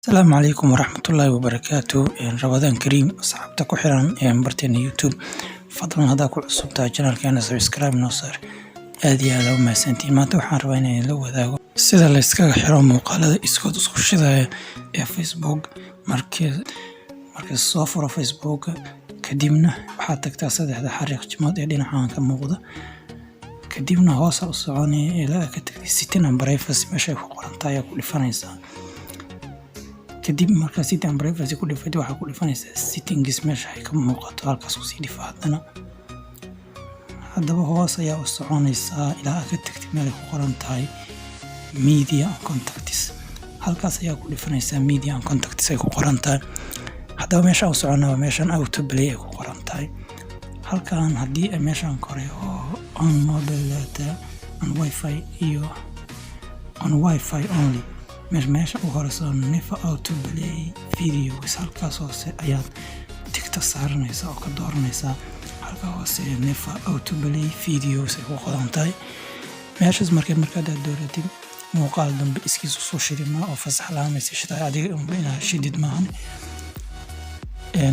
السلام عليكم ورحمة الله وبركاته. رمضان كريم صاحبتك وحيران برتين يوتيوب. فضلا هذا كل عصب تاع القناة كان سبسكرايب نوصر aadi aad u mahadsantiin. Maanta waxaan rabaa inaan la wadaago sida la iskaga xiro muuqaalada iskood isku shidaya ee Facebook. markii soo furo Facebook kadibna waxaad tagtaa saddexda xariiq jimood ee dhinacan ka muuqda, kadibna hoos u soconaya ilaa ka tagtay setting and privacy meesha ku qoran tahay ku dhifanaysaa. kadib marka setting and privacy ku dhifatay waxa ku dhifanaysaa settings meesha ay ka muuqato halkaas ku sii dhifaadana. haddaba hoos ayaa u soconaysaa ilaa ka tagtay meel ku qoran tahay media and contacts. halkaas ayaa ku dhifanaysaa media and contacts ay ku qoran tahay. haddaba meesha u soconaa meeshan auto play ay ku qoran tahay. halkan haddii meeshan kore oo on mobile data on wifi iyo on wifi only meesha u horeyso nefa auto play videos. halkaas hoose ayaad tigta saaranaysaa oo ka dooranaysaa halka hoose nefa auto play videos ay ku qoran tahay. meeshaas markaad dooratid muuqaal dambe iskiisu soo shidima oo fasax laamaysa shiday adiga inaa shidid maahan.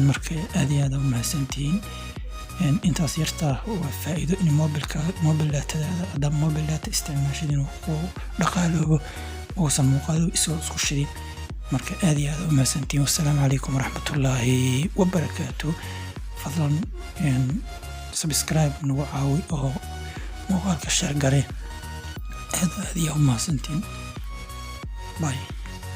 marka aad iyo aad u mahadsantihiin. intaas yartaa waa faa'iido in mobile data isticmaashid inuu ku dhaqaaloobo uusan muuqaalo isku shidin. marka aad iyo aad u mahadsantihiin. wassalaamu calaykum waraxmatullaahi wabarakaatuh. fadlan subscribe nagu caawi oo muuqaalka share gare. aad iyo aad u mahadsantihiin. bye.